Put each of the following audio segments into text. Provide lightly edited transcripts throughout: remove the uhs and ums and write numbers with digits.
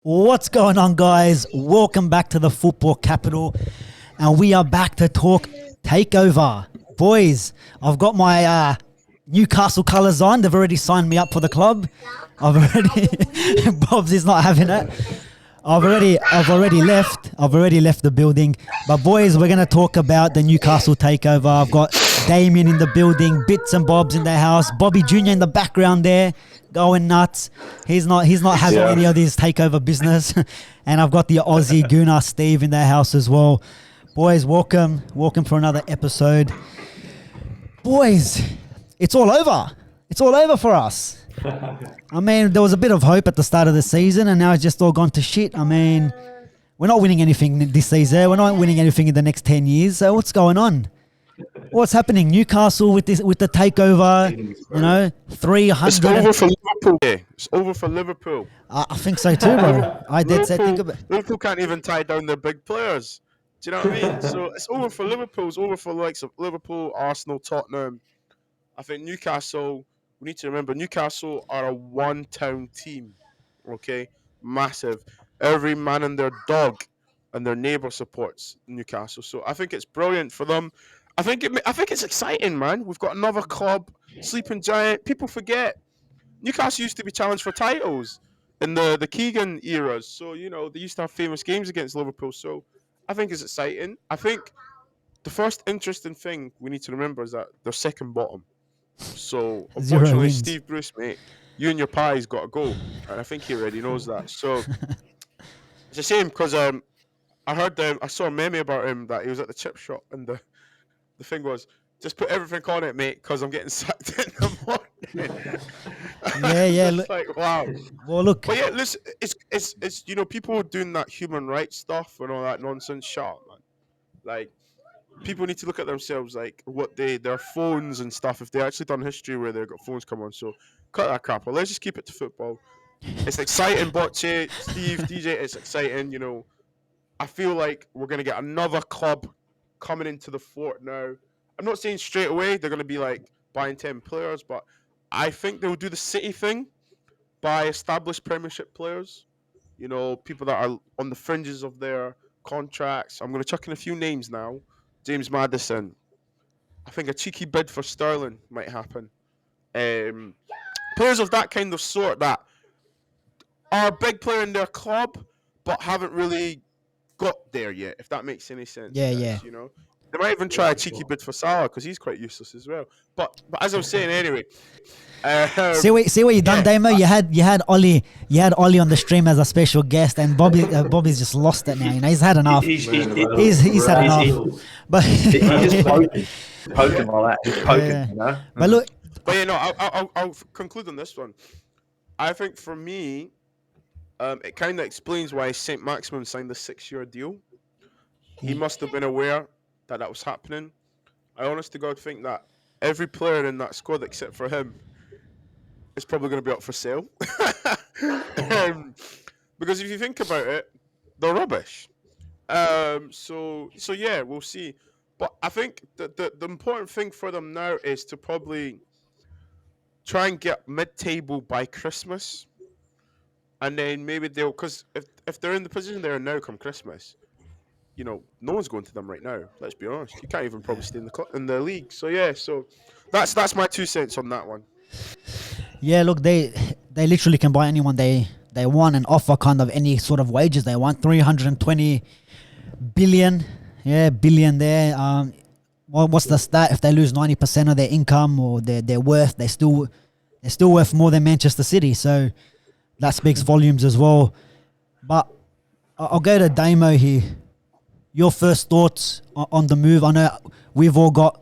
What's going on, guys? Welcome back to the Football Capital, and we are back to talk takeover. Boys, I've got my Newcastle colours on. They've already signed me up for the club. Bob's is not having it. I've already left the building. But boys, we're gonna talk about the Newcastle takeover. I've got Damien in the building, Bits and Bobs in the house, Bobby Jr. in the background there, going nuts. He's not having any of this takeover business. And I've got the Aussie Gooner Steve in the house as well. Boys, welcome for another episode. Boys, it's all over. It's all over for us. I mean, there was a bit of hope at the start of the season, and now it's just all gone to shit. I mean, we're not winning anything this season. We're not winning anything in the next 10 years. So what's going on? What's happening? Newcastle with the takeover, 300. It's over for Liverpool. It's over for Liverpool. I think so too, bro. I did say think about. Liverpool can't even tie down their big players. Do you know what I mean? So it's over for Liverpool. It's over for the likes of Liverpool, Arsenal, Tottenham. I think Newcastle. We need to remember Newcastle are a one-town team. Okay, massive. Every man and their dog and their neighbour supports Newcastle. So I think it's brilliant for them. I think it's exciting, man. We've got another club, sleeping giant. People forget Newcastle used to be challenged for titles in the Keegan eras. So they used to have famous games against Liverpool. So I think it's exciting. I think the first interesting thing we need to remember is that they're second bottom. So unfortunately, Steve Bruce, mate, you and your pie's got to go, and I think he already knows that. So it's a shame because I heard I saw a meme about him that he was at the chip shop, and the thing was just put everything on it, mate, because I'm getting sacked in the morning. Yeah. It's like wow. Well, look. But yeah, listen, it's people doing that human rights stuff and all that nonsense. Shut up, man. Like. People need to look at themselves like what their phones and stuff. If they actually done history where they've got phones come on, so cut that crap. Well, let's just keep it to football. It's exciting, Bocce, Steve, DJ. It's exciting. I feel like we're gonna get another club coming into the fort now. I'm not saying straight away they're gonna be like buying 10 players, but I think they'll do the City thing, buy established Premiership players. People that are on the fringes of their contracts. I'm gonna chuck in a few names now. James Maddison. I think a cheeky bid for Sterling might happen. Players of that kind of sort that are a big player in their club, but haven't really got there yet, if that makes any sense. Yeah. They might even try a cheeky bid for Salah because he's quite useless as well. But as I was saying anyway. See what you done, Damo. You had Ollie on the stream as a special guest, and Bobby's just lost it now. He's had enough. He's had enough. But he's just poking like that. He's poking, But look. But I'll conclude on this one. I think for me, it kind of explains why St. Maximin signed the 6-year deal. He must have been aware that was happening. I honest to God think that every player in that squad except for him is probably going to be up for sale. Because if you think about it, they're rubbish. So yeah, we'll see. But I think the important thing for them now is to probably try and get mid-table by Christmas. And then maybe because if they're in the position they're in now come Christmas, no one's going to them right now. Let's be honest. You can't even probably stay in the league. So yeah, that's my 2 cents on that one. Yeah, look, they literally can buy anyone they want and offer kind of any sort of wages they want. 320 billion, billion there. What's the stat? If they lose 90% of their income or their worth, they're still worth more than Manchester City. So that speaks volumes as well. But I'll go to Damo here. Your first thoughts on the move? I know we've all got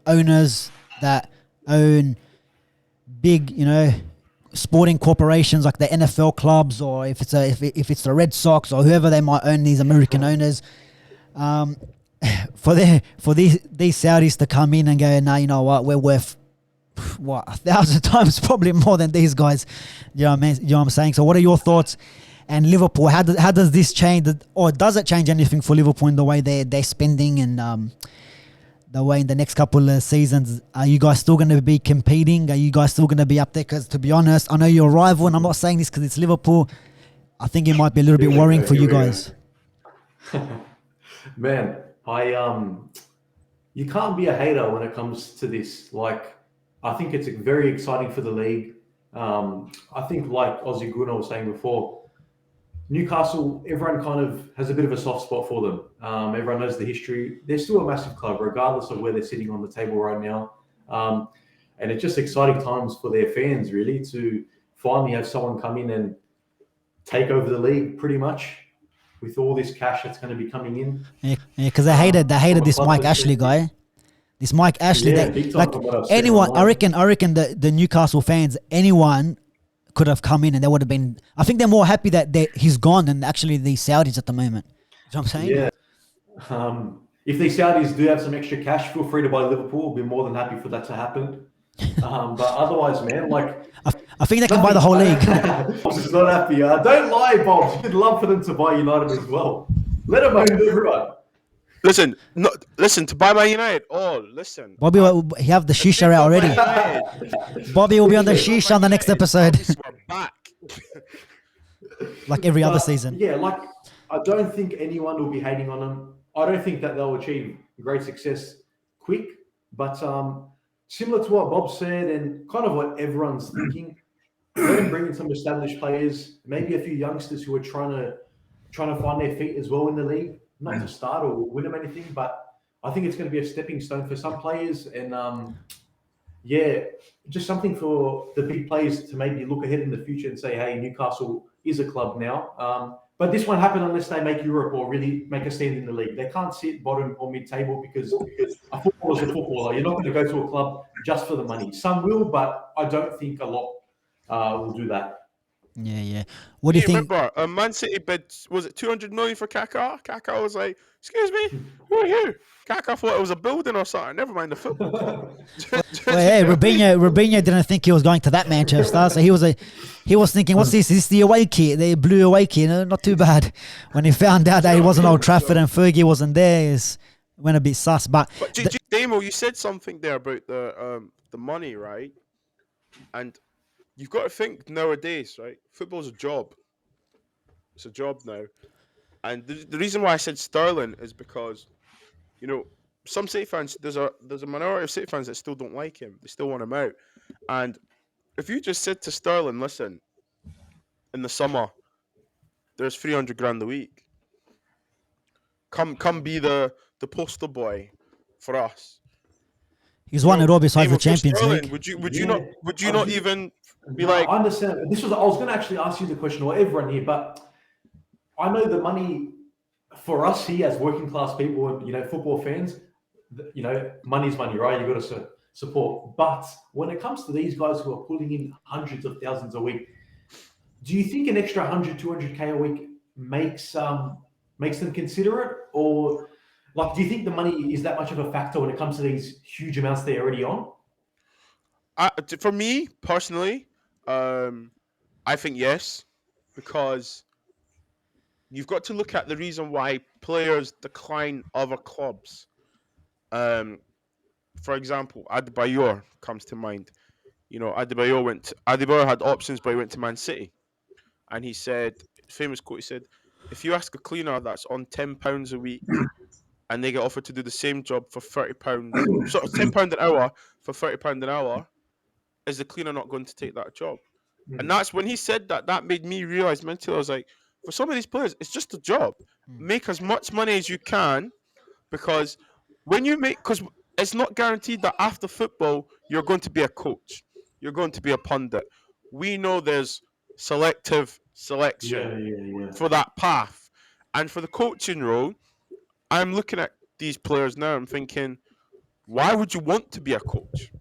owners that own big, sporting corporations like the NFL clubs, or if it's the Red Sox or whoever they might own, these American owners. For these Saudis to come in and go, no, you know what, we're worth 1,000 times probably more than these guys. You know what I'm saying? So what are your thoughts? And Liverpool, how does this change, or does it change anything for Liverpool in the way they're spending and the way in the next couple of seasons, are you guys still going to be competing? Are you guys still going to be up there? Because to be honest, I know you're a rival, and I'm not saying this because it's Liverpool. I think it might be a little bit worrying for you guys. Man, you can't be a hater when it comes to this. Like, I think it's very exciting for the league. I think, like Aussie Gunnar was saying before, Newcastle, everyone kind of has a bit of a soft spot for them. Everyone knows the history. They're still a massive club, regardless of where they're sitting on the table right now. And it's just exciting times for their fans, really, to finally have someone come in and take over the league, pretty much, with all this cash that's going to be coming in. Yeah, because they hated this Mike Ashley guy. This Mike Ashley, Yeah, big time from what I've seen anyone, I online. reckon the Newcastle fans, anyone could have come in and they would have been. I think they're more happy that he's gone than actually the Saudis at the moment. You know what I'm saying? Yeah. If these Saudis do have some extra cash, feel free to buy Liverpool. We'll be more than happy for that to happen. But otherwise, man, like, I think they can buy the whole league. Bob's is not happy. Don't lie, Bob. You'd love for them to buy United as well. Let them own everyone. Listen, to buy Man United. Oh, listen. Bobby will he have the shisha out already. Bobby will be on the shisha on the next episode, We're back. like every other season. Yeah, like, I don't think anyone will be hating on them. I don't think that they'll achieve great success quick, but similar to what Bob said and kind of what everyone's thinking, let them bring in some established players, maybe a few youngsters who are trying to find their feet as well in the league, not to start or win them anything, but I think it's going to be a stepping stone for some players, and just something for the big players to maybe look ahead in the future and say, hey, Newcastle is a club now. But this won't happen unless they make Europe or really make a stand in the league. They can't sit bottom or mid-table because a footballer's a footballer. You're not going to go to a club just for the money. Some will, but I don't think a lot will do that. Yeah. What do you think? Remember, Man City bid, was it 200 million for Kaká? Kaká was like, excuse me, who are you? Kaká thought it was a building or something. Never mind the football club. Well, hey, Robinho didn't think he was going to that Manchester, so he was thinking, what's this? Is this the away kit? The blue away kit? No, not too bad. When he found out that it wasn't Old Trafford and Fergie wasn't there, it went a bit sus. But Damo, you said something there about the money, right? And you've got to think nowadays, right? Football's a job. It's a job now. And the reason why I said Sterling is because, you know, some City fans, there's a minority of City fans that still don't like him. They still want him out. And if you just said to Sterling, listen, in the summer, there's 300 grand a week. Come be the poster boy for us. he's won it all besides the for Champions Sterling, League. Would you not even be like, I understand. I was going to actually ask you the question, or everyone here, but I know the money for us here as working class people and, you know, football fans, you know, money's money, right? You've got to support. But when it comes to these guys who are pulling in hundreds of thousands a week, do you think an extra 100, 200K a week makes them consider it? Or, like, do you think the money is that much of a factor when it comes to these huge amounts they're already on? for me personally, I think yes, because you've got to look at the reason why players decline other clubs. For example, Adebayor comes to mind. You know, Adebayor had options, but he went to Man City, and he said, famous quote. He said, "If you ask a cleaner that's on £10 a week, and they get offered to do the same job for £30, so £10 an hour for £30 an hour, is the cleaner not going to take that job?" And that's when he said that. That made me realize mentally. I was like, for some of these players, it's just a job. Make as much money as you can, because because it's not guaranteed that after football you're going to be a coach, you're going to be a pundit. We know there's selective selection for that path, and for the coaching role, I'm looking at these players now. I'm thinking, why would you want to be a coach?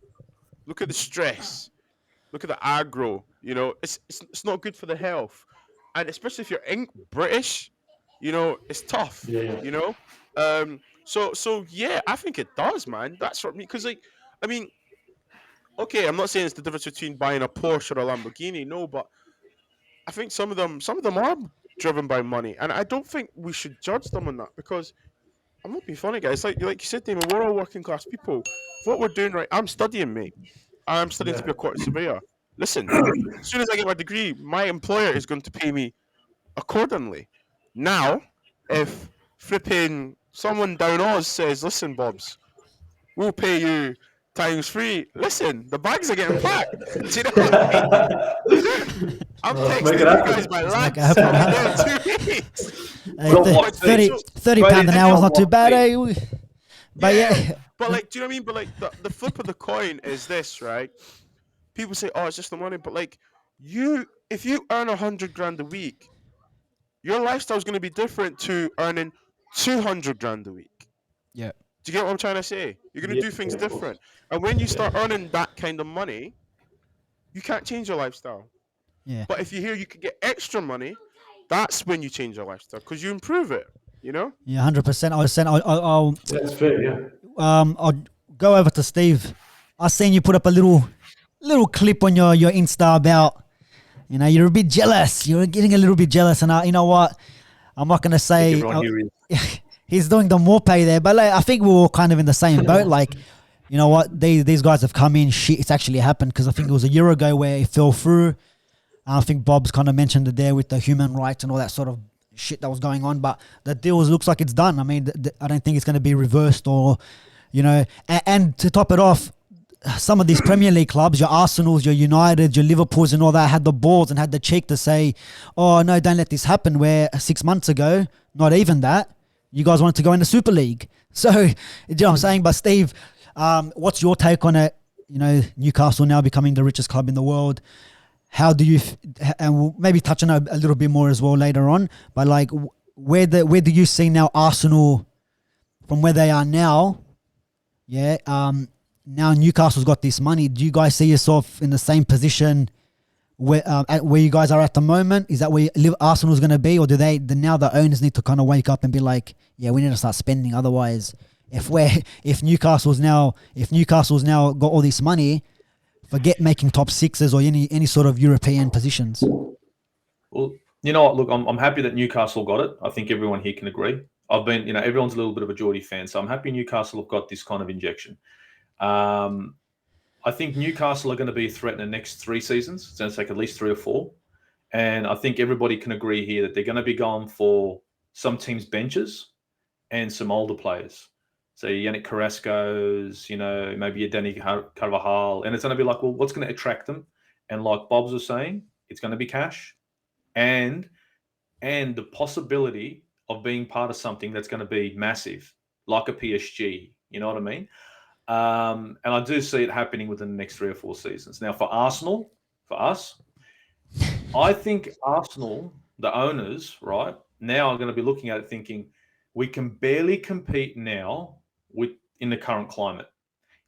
Look at the stress. Look at the aggro. You know, it's not good for the health, and especially if you're British, you know, it's tough. Yeah. You know, so yeah, I think it does, man. That's what me, because, like, I mean, okay, I'm not saying it's the difference between buying a Porsche or a Lamborghini, no, but I think some of them are driven by money, and I don't think we should judge them on that, because I'm not being funny, guys. Like you said, Damon, we're all working class people. What we're doing right, I'm studying, mate. I'm studying to be a quarter surveyor. Listen, as soon as I get my degree, my employer is going to pay me accordingly. Now, if flipping someone down Oz says, "Listen, Bobs, we'll pay you times three," listen, the bags are getting packed. Do you know what I mean? I'm texting make it you happen. guys, my Let's make lads. it I'll happen, be there in 2 weeks. Hey, Well, th- what- 30, so- 30 Right, pound an it's hour is your not too what, bad, mate. eh? But yeah, But like, do you know what I mean? But like, the flip of the coin is this, right? People say, "Oh, it's just the money," but like, if you earn 100 grand a week, your lifestyle is going to be different to earning 200 grand a week. yeah, Do you get what I'm trying to say? You're going to Yeah, do things of course. different, and when you start earning that kind of money, you can't change your lifestyle. yeah. But if you hear you can get extra money, that's when you change your lifestyle because you improve it. You know? Yeah, 100%. I was saying, That's fair, yeah. I'll go over to Steve. I seen you put up a little clip on your Insta about, you're a bit jealous. You're getting a little bit jealous, and you know what? I'm not gonna say Everyone here is. he's doing the more pay there, but like, I think we're all kind of in the same boat. Like, you know what? These guys have come in. Shit, it's actually happened because I think it was a year ago where it fell through. I think Bob's kind of mentioned it there with the human rights and all that sort of shit that was going on, but the deal looks like it's done. I mean, I don't think it's going to be reversed or, and to top it off, some of these Premier League clubs, your Arsenals, your Uniteds, your Liverpools and all that had the balls and had the cheek to say, "Oh no, don't let this happen," where 6 months ago, not even that, you guys wanted to go in the Super League. So, you know what I'm saying? But Steve, what's your take on it? Newcastle now becoming the richest club in the world. How do you, and we'll maybe touch on it a little bit more as well later on, but like, where do you see now Arsenal from where they are now? Yeah. Now Newcastle's got this money. Do you guys see yourself in the same position where you guys are at the moment? Is that where Arsenal's going to be, or now the owners need to kind of wake up and be like, yeah, we need to start spending. Otherwise, if Newcastle's now got all this money, forget making top sixes or any sort of European positions. Well, you know what? Look, I'm happy that Newcastle got it. I think everyone here can agree. I've been, everyone's a little bit of a Geordie fan, so I'm happy Newcastle have got this kind of injection. I think Newcastle are going to be a threat in the next 3 seasons. It's going to take at least 3 or 4. And I think everybody can agree here that they're going to be going for some teams' benches and some older players. So Yannick Carrasco's, maybe a Danny Carvajal. And it's going to be like, well, what's going to attract them? And like Bob's was saying, it's going to be cash and the possibility of being part of something that's going to be massive, like a PSG. You know what I mean? And I do see it happening within the next 3 or 4 seasons. Now, for Arsenal, for us, I think Arsenal, the owners, right, now are going to be looking at it thinking, we can barely compete now in the current climate.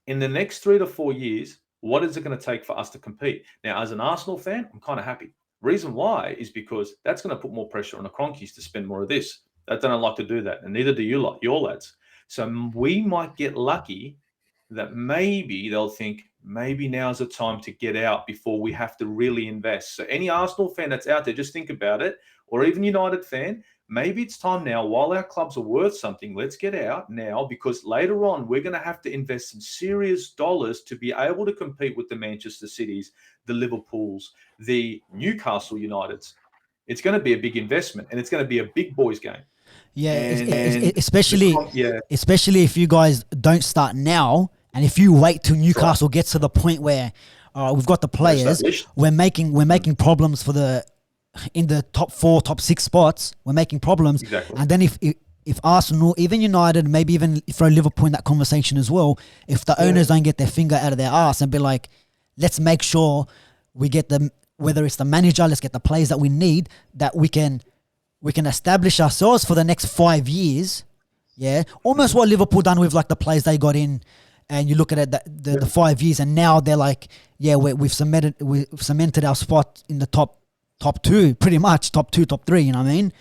In the next 3 to 4 years, what is it going to take for us to compete? Now, as an Arsenal fan, I'm kind of happy. Reason why is because that's going to put more pressure on the Cronkies to spend more of this. They don't like to do that, and neither do your lads. So we might get lucky that maybe they'll think, maybe now's the time to get out before we have to really invest. So any Arsenal fan that's out there, just think about it, or even United fan, maybe it's time now, while our clubs are worth something, let's get out now, because later on we're going to have to invest some serious dollars to be able to compete with the Manchester Cities, the Liverpools, the Newcastle Uniteds. It's going to be a big investment, and it's going to be a big boys game. Yeah, especially if you guys don't start now, and if you wait till Newcastle gets to the point where we've got the players, we're making problems in the top 4, top 6 spots. We're making problems, Exactly. And then if Arsenal, even United, maybe even throw Liverpool in that conversation as well. If the owners don't get their finger out of their ass and be like, let's make sure we get them, whether it's the manager, let's get the players that we need, that we can establish ourselves for the next 5 years. Yeah, almost what Liverpool done with like the players they got in. And you look at it, the 5 years, and now they're like, yeah, we've cemented our spot in the top 2, pretty much top 2, top 3. You know what I mean?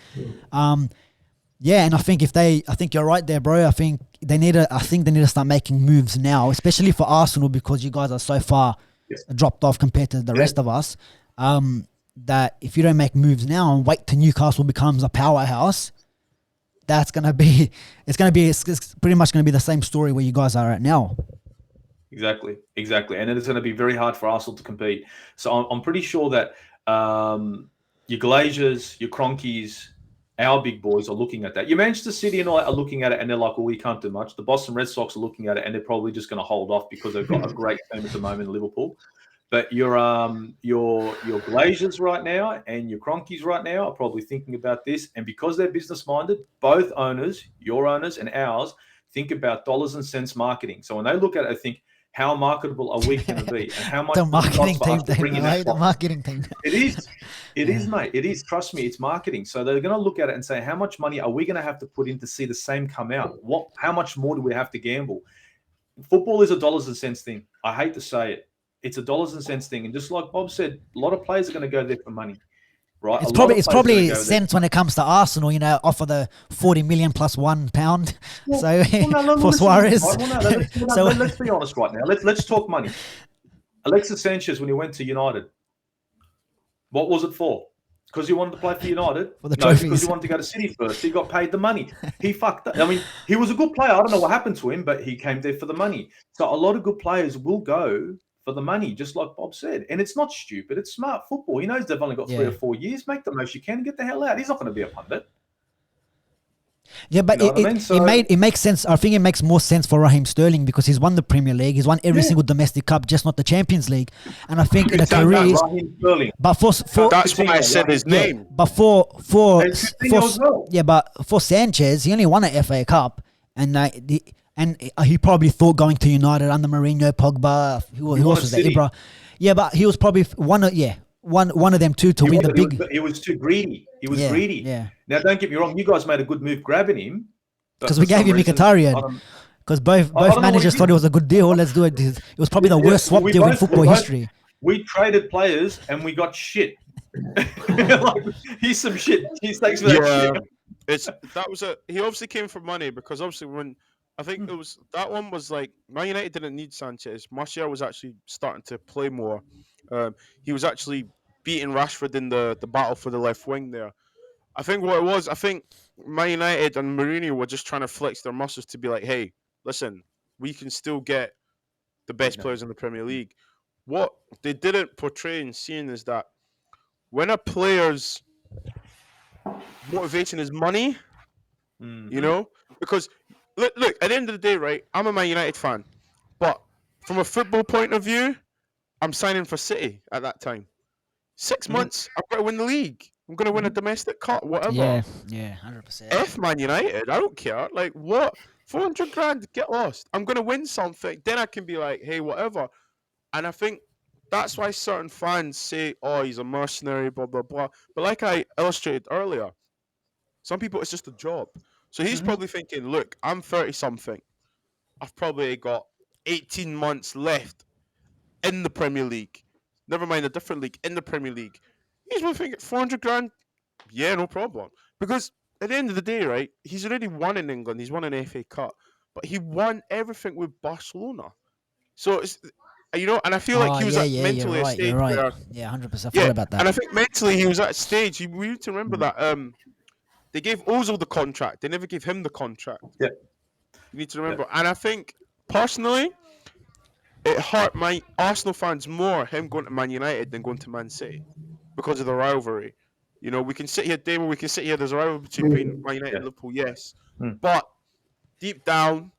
Yeah, and I think you're right there, bro. I think they need to start making moves now, especially for Arsenal, because you guys are so far dropped off compared to the rest of us. That if you don't make moves now and wait till Newcastle becomes a powerhouse, that's gonna be it's pretty much gonna be the same story where you guys are at now. Exactly. And it's going to be very hard for Arsenal to compete. So I'm pretty sure that your Glazers, your Cronkies, our big boys are looking at that. Your Manchester City and all that are looking at it, and they're like, well, we can't do much. The Boston Red Sox are looking at it, and they're probably just going to hold off because they've got a great team at the moment in Liverpool. But your Glazers right now and your Cronkies right now are probably thinking about this. And because they're business-minded, both owners, your owners and ours, think about dollars and cents marketing. So when they look at it, they think, how marketable are we going to be? And how much the marketing team, the marketing team. It is, mate. It is. Trust me, it's marketing. So they're going to look at it and say, how much money are we going to have to put in to see the same come out? How much more do we have to gamble? Football is a dollars and cents thing. I hate to say it. It's a dollars and cents thing. And just like Bob said, a lot of players are going to go there for money. Right? It's probably cents when it comes to Arsenal, offer the 40 million plus £1. For Suarez. Let's be honest right now. Let's talk money. Alexis Sanchez, when he went to United, what was it for? Because he wanted to play for United? For the trophies. Because he wanted to go to City first. He got paid the money. He fucked up. I mean, he was a good player. I don't know what happened to him, but he came there for the money. So a lot of good players will go for the money, just like Bob said. And it's not stupid. It's smart football. He knows they've only got 3 or 4 years. Make the most you can and get the hell out. He's not going to be a pundit. Yeah, but it makes sense. I think it makes more sense for Raheem Sterling because he's won the Premier League. He's won every single domestic cup, just not the Champions League. And I think in a career, but for that's why I said his name. But for Sanchez, he only won an FA Cup, and he probably thought going to United under Mourinho, Pogba, who else was there? Ibra. Yeah, but he was probably one of them two to win the big. He was too greedy. He was greedy. Yeah. Now, don't get me wrong. You guys made a good move grabbing him. Because we gave you Mkhitaryan. Because both managers thought it was a good deal. Let's do it. It was probably the worst swap deal in football history. We traded players and we got shit. He's some shit. Thanks for that shit. He obviously came for money because obviously when I think it was that one was like Man United didn't need Sanchez. Martial was actually starting to play more. He was actually beating Rashford in the battle for the left wing there. I think what it was, Man United and Mourinho were just trying to flex their muscles to be like, hey, listen, we can still get the best players in the Premier League. What they didn't portray in seeing is that when a player's motivation is money, because look, at the end of the day, right, I'm a Man United fan, but from a football point of view, I'm signing for City at that time. 6 months, I've got to win the league. I'm going to win a domestic cup, whatever. Yeah, 100%. F Man United, I don't care. Like, what? 400 grand, get lost. I'm going to win something. Then I can be like, hey, whatever. And I think that's why certain fans say, oh, he's a mercenary, blah, blah, blah. But like I illustrated earlier, some people, it's just a job. So he's probably thinking, look, I'm 30-something. I've probably got 18 months left in the Premier League. Never mind a different league, in the Premier League. He's probably thinking, 400 grand? Yeah, no problem. Because at the end of the day, right, he's already won in England. He's won an FA Cup. But he won everything with Barcelona. So, it's, and I feel like he was mentally at a stage where... Yeah, 100% forgot about that. And I think mentally he was at a stage, we need to remember that they gave Ozil the contract. They never gave him the contract. Yeah. You need to remember. Yeah. And I think, personally, it hurt my Arsenal fans more, him going to Man United than going to Man City because of the rivalry. We can sit here, David, there's a rivalry between Man United and Liverpool, yes. But deep down,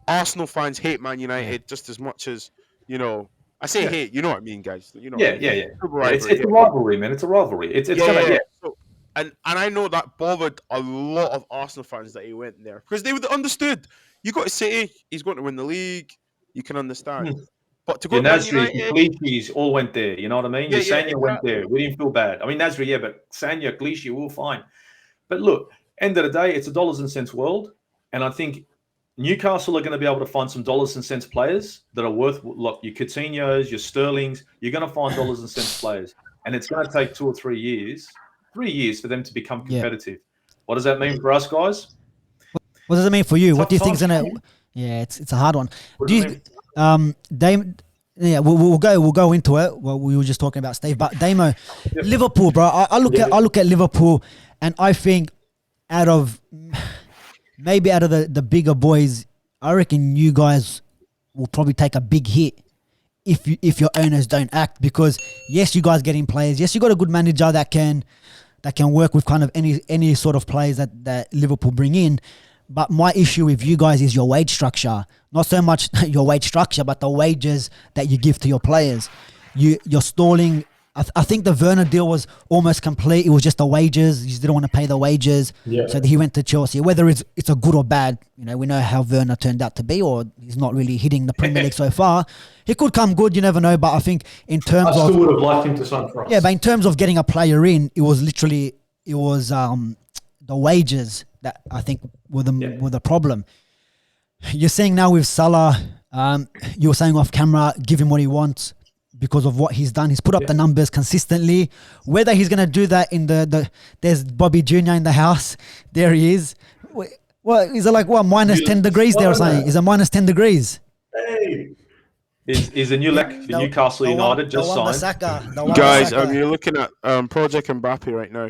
Arsenal fans hate Man United just as much as, I say hate, you know what I mean, guys. Yeah. It's a rivalry, man. It's a rivalry. So, and I know that bothered a lot of Arsenal fans that he went there because they would have understood. You got to say he's going to win the league. You can understand. But to go to Man United, Glazers all went there. You know what I mean? Sanya went there. We didn't feel bad. I mean, Nasri, but Sanya, Glazers, we were fine. But look, end of the day, it's a dollars and cents world. And I think Newcastle are going to be able to find some dollars and cents players that are worth, look, your Coutinhos, your Sterlings. You're going to find dollars and cents players. And it's going to take 2 or 3 years. 3 years for them to become competitive. What does that mean for us, guys? What does it mean for you? What do you think is going to... Yeah, it's a hard one. Do you... we'll go into it. Well, we were just talking about Steve, but Damo, Liverpool, bro. I look at Liverpool, and I think out of maybe out of the bigger boys, I reckon you guys will probably take a big hit if your owners don't act, because yes, you guys getting players. Yes, you got a good manager that can work with kind of any sort of players that Liverpool bring in. But my issue with you guys is your wage structure. Not so much your wage structure, but the wages that you give to your players. You're stalling. I think the Werner deal was almost complete. It was just the wages. You just didn't want to pay the wages. Yeah. So he went to Chelsea. Whether it's a good or bad, we know how Werner turned out to be, or he's not really hitting the Premier League so far. He could come good, you never know. But I think in terms I of... still would have liked him to sign for us. Yeah, but in terms of getting a player in, it was the wages that I think were the problem. You're saying now with Salah, you were saying off camera, give him what he wants because of what he's done. He's put up the numbers consistently. Whether he's going to do that in there's Bobby Jr. in the house. There he is. What is it like? What, minus 10 degrees there or something? Is it minus 10 degrees? Hey. Is the new Newcastle United just signed? Guys, you're looking at Project Mbappe right now.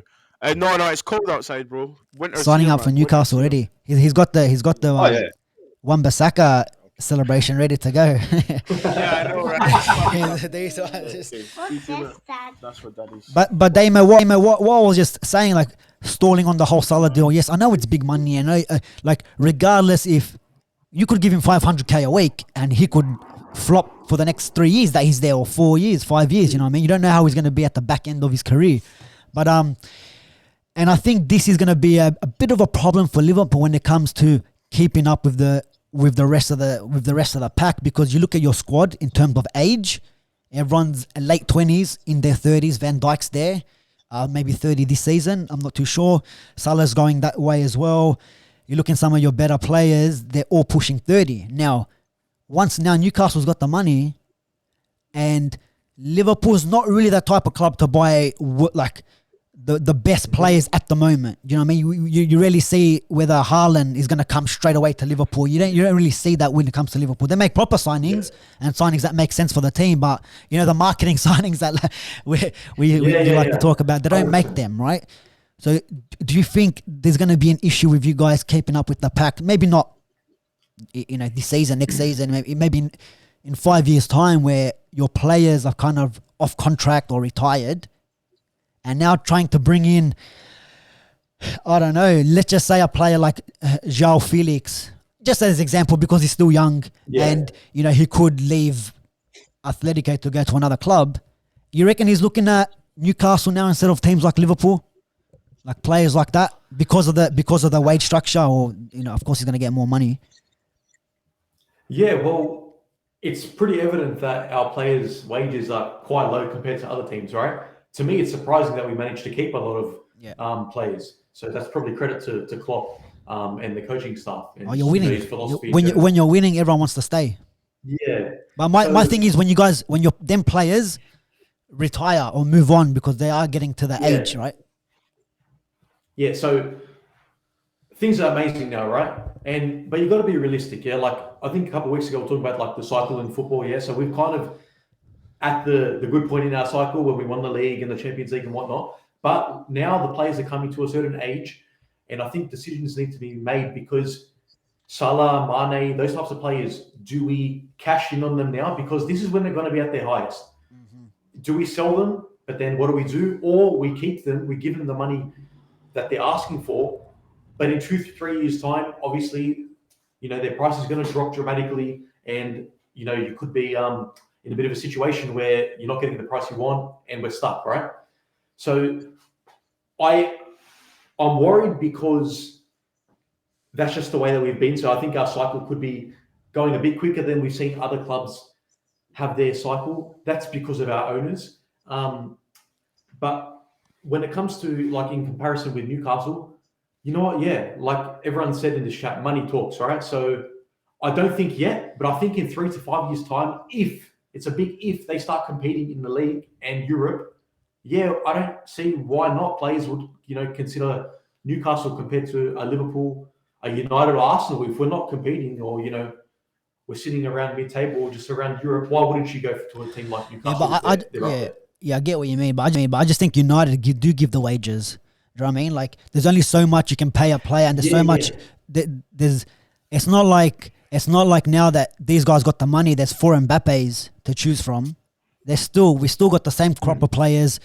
No, it's cold outside, bro. Winter's signing here, up for man. Newcastle already. He's got the Wan-Bissaka celebration ready to go. Yeah, I know, right? That's what that is. But Damo, what I was just saying, like stalling on the whole Salah deal. Yes, I know it's big money. I know, like regardless, if you could give him 500k a week and he could flop for the next 3 years that he's there, or 4 years, 5 years. You know what I mean? You don't know how he's going to be at the back end of his career, but and I think this is going to be a bit of a problem for Liverpool when it comes to keeping up with the rest of the pack, because you look at your squad in terms of age, everyone's late 20s, in their 30s. Van Dijk's there, maybe 30 this season. I'm not too sure. Salah's going that way as well. You look at some of your better players, they're all pushing 30. Now Newcastle's got the money, and Liverpool's not really that type of club to buy like the best players at the moment. You know what I mean? You really see whether Haaland is going to come straight away to Liverpool. You don't really see that when it comes to Liverpool. They make proper signings and signings that make sense for the team, but the marketing signings that we like to talk about, they don't make them, right? So do you think there's going to be an issue with you guys keeping up with the pack? Maybe not, this season, next season, maybe in 5 years' time, where your players are kind of off contract or retired, and now trying to bring in, I don't know, let's just say a player like João Felix, just as an example, because he's still young and, he could leave Atletico to go to another club. You reckon he's looking at Newcastle now instead of teams like Liverpool? Like players like that because of the wage structure, or, of course he's going to get more money. Yeah, well, it's pretty evident that our players' wages are quite low compared to other teams, right? To me, it's surprising that we managed to keep a lot of players. So that's probably credit to Klopp and the coaching staff. And you're winning. his philosophy When you're winning, everyone wants to stay. Yeah. But my thing is, when them players retire or move on because they are getting to the age, right? Yeah, so things are amazing now, right? But you've got to be realistic, yeah? Like, I think a couple of weeks ago, we were talking about, like, the cycle in football, yeah? So we've kind of at the good point in our cycle when we won the league and the Champions League and whatnot. But now the players are coming to a certain age, and I think decisions need to be made, because Salah, Mane, those types of players, do we cash in on them now? Because this is when they're going to be at their highest. Mm-hmm. Do we sell them, but then what do we do? Or we keep them, we give them the money that they're asking for, but in 2 to 3 years' time, obviously, their price is going to drop dramatically, and, you could be in a bit of a situation where you're not getting the price you want and we're stuck, right? So I'm worried, because that's just the way that we've been. So I think our cycle could be going a bit quicker than we've seen other clubs have their cycle. That's because of our owners. But when it comes to, like, in comparison with Newcastle, you know what? Yeah, like everyone said in this chat, money talks, right? So I don't think yet, but I think in 3 to 5 years' time, it's a big if they start competing in the league and Europe, I don't see why not players would, consider Newcastle compared to a Liverpool, a United, or Arsenal. If we're not competing, or, we're sitting around mid-table or just around Europe, why wouldn't you go to a team like Newcastle? I get what you mean, but I just think United do give the wages. Do you know what I mean? Like, there's only so much you can pay a player, and there's so much there's it's not like now that these guys got the money. There's 4 Mbappes to choose from. We still got the same crop of players,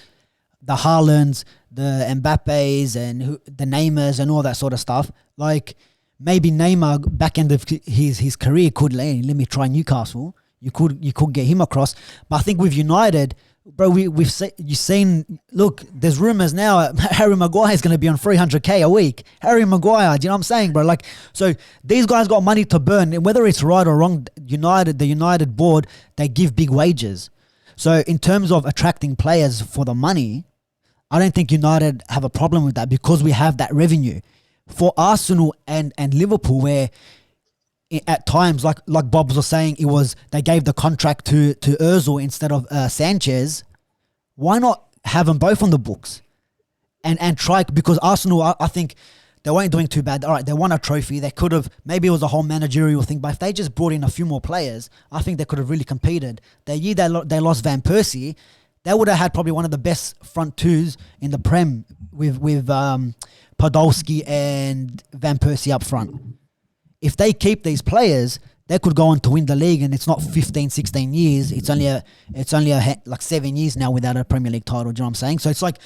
the Haalands, the Mbappes, and the Neymars, and all that sort of stuff. Like maybe Neymar back end of his career could let me try Newcastle. You could get him across, but I think with United, bro, you've seen. Look, there's rumors now. Harry Maguire is going to be on 300k a week. Harry Maguire, do you know what I'm saying, bro? Like, so these guys got money to burn, and whether it's right or wrong, the United board, they give big wages. So in terms of attracting players for the money, I don't think United have a problem with that because we have that revenue. For Arsenal and Liverpool, where at times, like Bob was saying, it was they gave the contract to Özil instead of Sanchez. Why not have them both on the books and try? Because Arsenal, I think they weren't doing too bad. All right, they won a trophy. They could have, maybe it was a whole managerial thing, but if they just brought in a few more players, I think they could have really competed. The year they lost Van Persie, they would have had probably one of the best front twos in the Prem with Podolski and Van Persie up front. If they keep these players, they could go on to win the league, and it's not 15, 16 years. It's only like 7 years now without a Premier League title. Do you know what I'm saying? So it's like,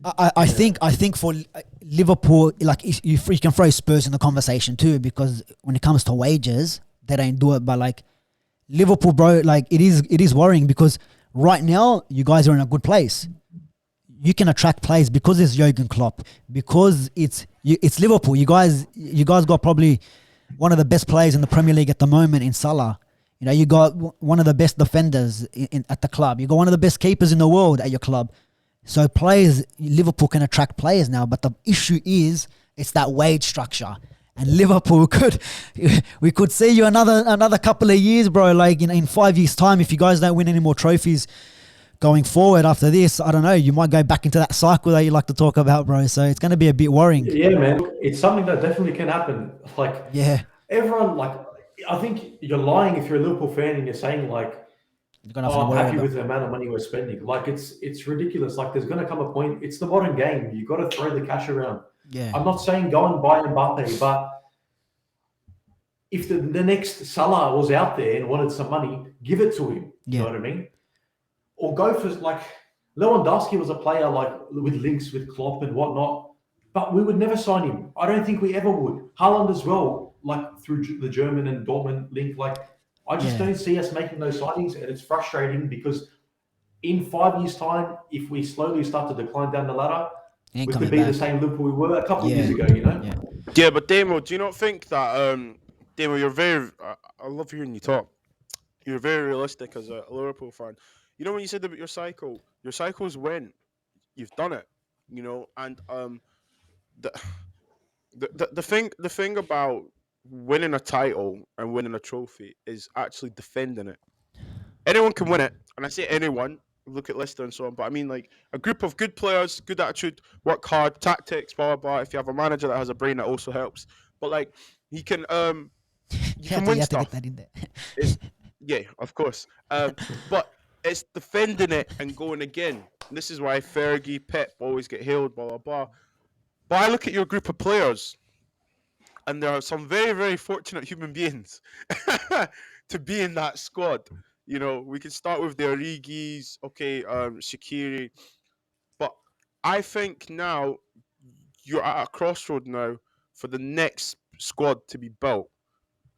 I think for Liverpool, like you can throw Spurs in the conversation too, because when it comes to wages, they don't do it. But like Liverpool, bro, like it is worrying because right now you guys are in a good place. You can attract players because it's Jurgen Klopp, because it's Liverpool. You guys got probably one of the best players in the Premier League at the moment in Salah. You know, you got one of the best defenders at the club. You got one of the best keepers in the world at your club. So Liverpool can attract players now, but the issue is it's that wage structure. And Liverpool we could see you another couple of years, bro. Like in 5 years' time, if you guys don't win any more trophies going forward after this, I don't know, you might go back into that cycle that you like to talk about, bro. So it's going to be a bit worrying. Yeah, man. It's something that definitely can happen. Like, yeah, everyone, like, I think you're lying if you're a Liverpool fan and you're saying, like, I'm happy with the amount of money we're spending. Like, it's ridiculous. Like, there's going to come a point. It's the modern game. You got to throw the cash around. Yeah. I'm not saying go and buy Mbappe, but if the next Salah was out there and wanted some money, give it to him. You know what I mean? Or go for, like, Lewandowski was a player, like, with links with Klopp and whatnot, but we would never sign him. I don't think we ever would. Haaland as well, like, through the German and Dortmund link. Like, I just don't see us making those signings, and it's frustrating because in 5 years' time, if we slowly start to decline down the ladder, we could be the same Liverpool we were a couple of years ago, you know? Yeah, but Damo, do you not think that, Damo, you're very, I love hearing you talk. You're very realistic as a Liverpool fan. You know when you said about your cycle's when you've done it, you know, and the thing about winning a title and winning a trophy is actually defending it. Anyone can win it, and I say anyone. Look at Leicester and so on, but I mean like a group of good players, good attitude, work hard, tactics, blah blah blah. If you have a manager that has a brain, that also helps. But like he can, you can win stuff. To get that in there. Yeah, of course. But it's defending it and going again. And this is why Fergie, Pep always get hailed, blah, blah, blah. But I look at your group of players, and there are some very, very fortunate human beings to be in that squad. You know, we can start with the Origis, okay, Shaqiri. But I think now you're at a crossroad now for the next squad to be built.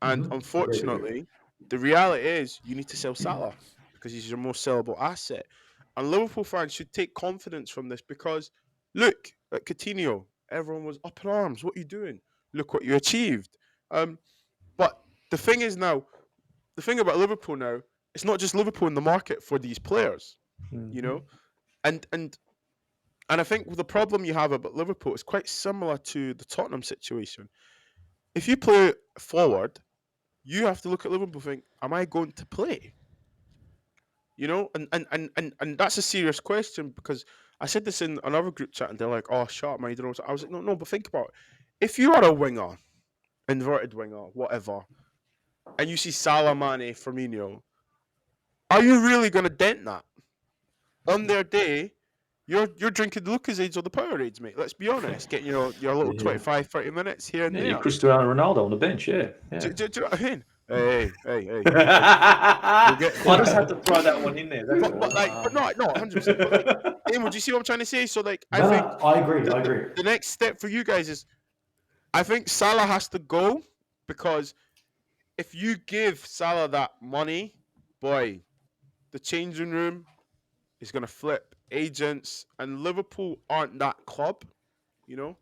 And unfortunately, the reality is you need to sell Salah because he's your most sellable asset. And Liverpool fans should take confidence from this because look at Coutinho. Everyone was up in arms. What are you doing? Look what you achieved. But the thing is now, the thing about Liverpool now, it's not just Liverpool in the market for these players, you know? And I think the problem you have about Liverpool is quite similar to the Tottenham situation. If you play forward, you have to look at Liverpool and think, am I going to play? You know, and that's a serious question because I said this in another group chat and they're like, oh, shut up, man, you don't know. I was like, no, but think about it. If you are a winger, inverted winger, whatever, and you see Salah, Mane, Firmino, are you really going to dent that? On their day, You're drinking the Lucasades or the Powerades, mate. Let's be honest. Getting your little 25, 30 minutes here and Yeah, there. you're Cristiano Ronaldo on the bench. Yeah. Do you know what I mean? Hey. I get just had to throw that one in there. That's all. But no, 100%. But like, Damo, do you see what I'm trying to say? So like, I No, think I agree. the next step for you guys is, I think Salah has to go, because if you give Salah that money, boy, the changing room is gonna flip. Agents and Liverpool aren't that club, you know.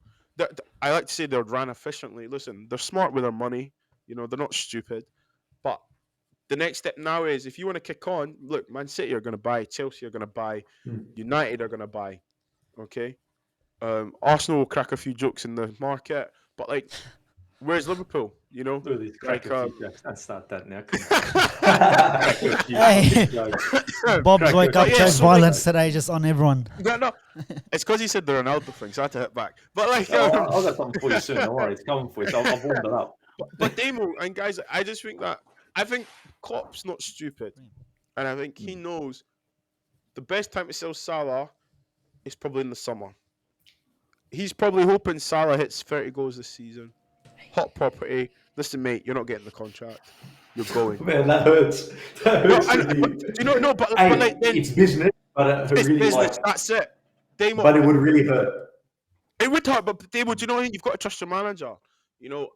I like to say they're ran efficiently. Listen, they're smart with their money. You know, they're not stupid. But the next step now is, if you want to kick on, look, Man City are going to buy, Chelsea are going to buy, United are going to buy. Okay, Arsenal will crack a few jokes in the market, but like, where's Liverpool? You know, Like, let's start that now. Hey, Bob's wake up chose violence today, just on everyone. No, it's because he said the Ronaldo thing, so I had to hit back. But like, I'll got something for you soon. Don't worry, it's coming for you. So I've warmed it up. But Damo and guys, I just think that Klopp's not stupid, and I think he knows the best time to sell Salah is probably in the summer. He's probably hoping Salah hits 30 goals this season. Hot property. Listen, mate, you're not getting the contract. You're going. Man, that hurts. That hurts. But like, then, it's business, but it's really business. That's it. Damo, but it would really hurt. It would hurt, but Damo, do you know what? You've got to trust your manager. You know,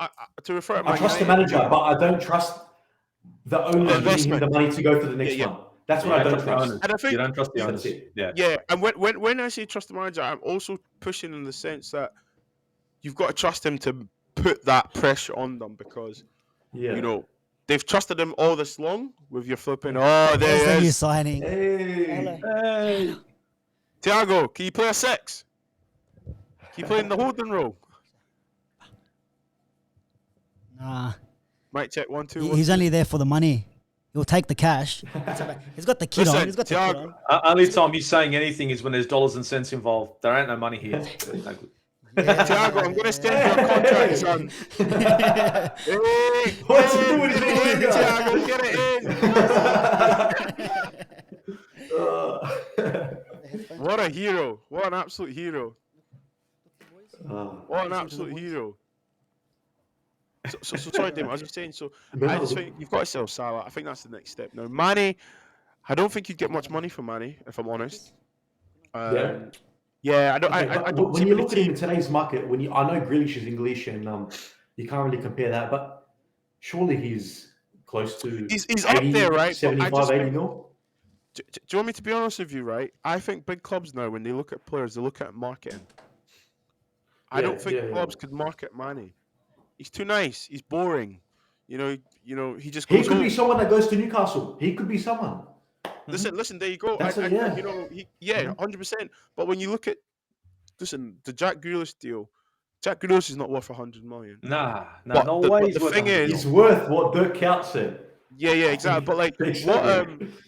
to refer to I trust the manager, but I don't trust the owner giving him the money to go for the next one. That's what I don't trust. And I think you don't trust the owners. Yeah. And when I say trust the manager, I'm also pushing in the sense that you've got to trust him to put that pressure on them, because you know they've trusted him all this long with your flipping. Oh, there's the new signing. Hey. Thiago, can you play a 6? Can you play in the holding role? Nah. Might check 1, 2. He's only there for the money. He'll take the cash. He's got the kid on. He's got the kid on. Only time he's saying anything is when there's dollars and cents involved. There ain't no money here. Thiago, I'm going to stand your contract, son. What's he doing here? Thiago, get it in. What a hero. What an absolute hero. What an absolute hero. So sorry, Damo, I was just saying, I just think you've got to sell Salah. I think that's the next step. Now, Mane, I don't think you'd get much money for Mane, if I'm honest. Yeah, I don't. When you look at him in today's market, I know Grealish is English, and you can't really compare that, but surely he's close to. He's 80, up there, right? 75, 80 mil. Do you want me to be honest with you, right? I think big clubs now, when they look at players, they look at marketing. I don't think clubs could market Mane. He's too nice. He's boring. You know. He just. He could be someone that goes to Newcastle. He could be someone. Listen. There you go. You know, 100%. But when you look at, the Jack Grealish deal, Jack Grealish is not worth 100 million. No way. The thing is, he's worth what Dirk Kuyt said. Yeah, exactly. But like,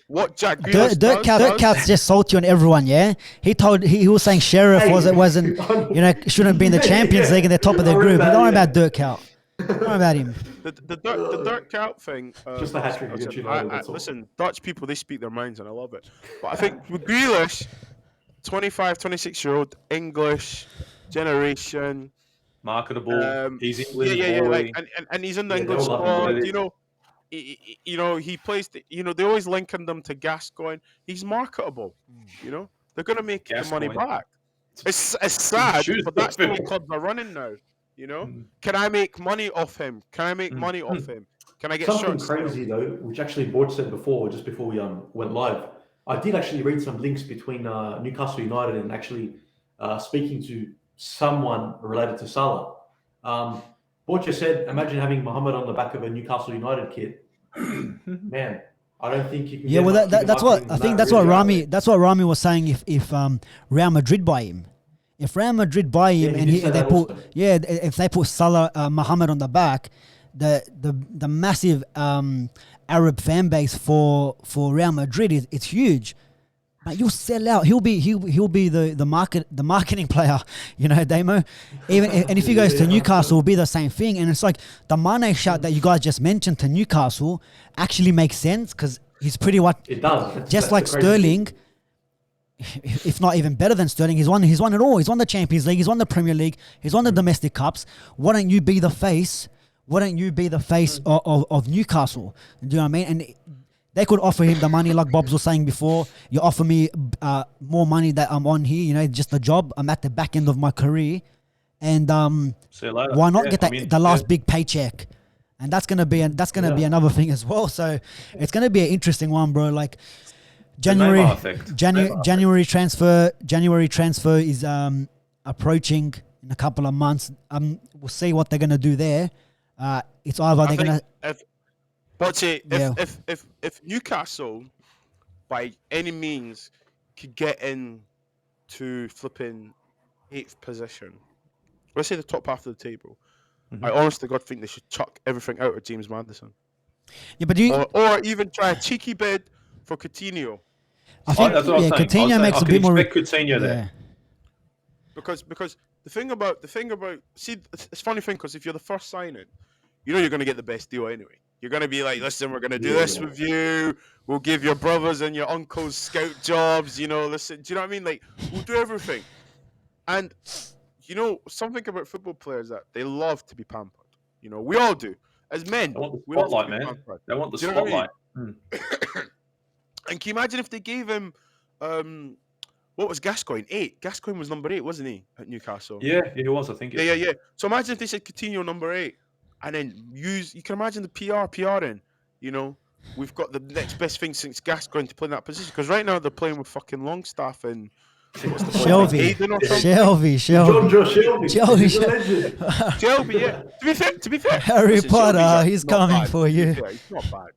what Jack Grealish Dirk Kuyt's just salty on everyone. Yeah, he was saying Sheriff wasn't shouldn't be in the Champions League and they're top of their group. Don't worry about Dirk Kuyt. Don't worry about him. The Dirk Kuyt thing. Just a hat trick against United. Listen, Dutch people, they speak their minds and I love it. But I think with Grealish, 25, 26-year-old, English, generation, marketable. He's English. Yeah. Like, and he's in the English squad. He plays. They always linking them to Gascoigne. He's marketable. They're gonna make the money back. It's sad, but that's the way clubs are running now. Can I make money off him? Can I make money off him? Can I get something crazy though, which actually Bort said before, just before we went live? I did actually read some links between Newcastle United and actually speaking to someone related to Salah. Bort just said, imagine having Mohammed on the back of a Newcastle United kit. Man, I don't think you can. Yeah, well, that's what I think. That's what Rami was saying. If Real Madrid buy him. If Real Madrid buy him if they put Salah Mohammed on the back, the massive Arab fan base for Real Madrid it's huge. But you'll sell out. He'll be the marketing player, Damo. And if he goes to Newcastle, it'll be the same thing. And it's like the Mane shout that you guys just mentioned to Newcastle actually makes sense because he's pretty it does. Just like Sterling. if not even better than Sterling. He's won it all. He's won the Champions League. He's won the Premier League. He's won the domestic cups. Why don't you be the face? Why don't you be the face of Newcastle? Do you know what I mean? And they could offer him the money, like Bobs was saying before. You offer me more money that I'm on here, you know, just a job. I'm at the back end of my career. And See you later. why not Yeah, get I mean, the last big paycheck? And that's gonna be be another thing as well. So it's gonna be an interesting one, bro. Like January transfer is approaching in a couple of months. We'll see what they're gonna do there. It's either they're gonna. If Newcastle by any means could get in to flipping 8th position, let's say the top half of the table, I honestly God think they should chuck everything out of James Maddison. Yeah, but or even try a cheeky bid for Coutinho. I think Coutinho makes a bit more. Coutinho there. Because the thing about see, it's a funny thing because if you're the first signing, you know you're going to get the best deal anyway. You're going to be like, listen, we're going to do this with you. We'll give your brothers and your uncles scout jobs. You know, listen, do you know what I mean? Like, we'll do everything. And you know, something about football players that they love to be pampered. You know, we all do. As men, they want the we love spotlight, to be man. pampered. They want the Do you know what I mean? spotlight. And can you imagine if they gave him, what was Gascoigne? 8. Gascoigne was number 8, wasn't he, at Newcastle? Yeah, he was. I think. Yeah. So imagine if they said Coutinho number 8, and then you can imagine the PRing. You know, we've got the next best thing since Gascoigne to play in that position because right now they're playing with fucking Longstaff and. Shelby, yeah. To be fair, Harry Potter, he's coming for you. He's not bad.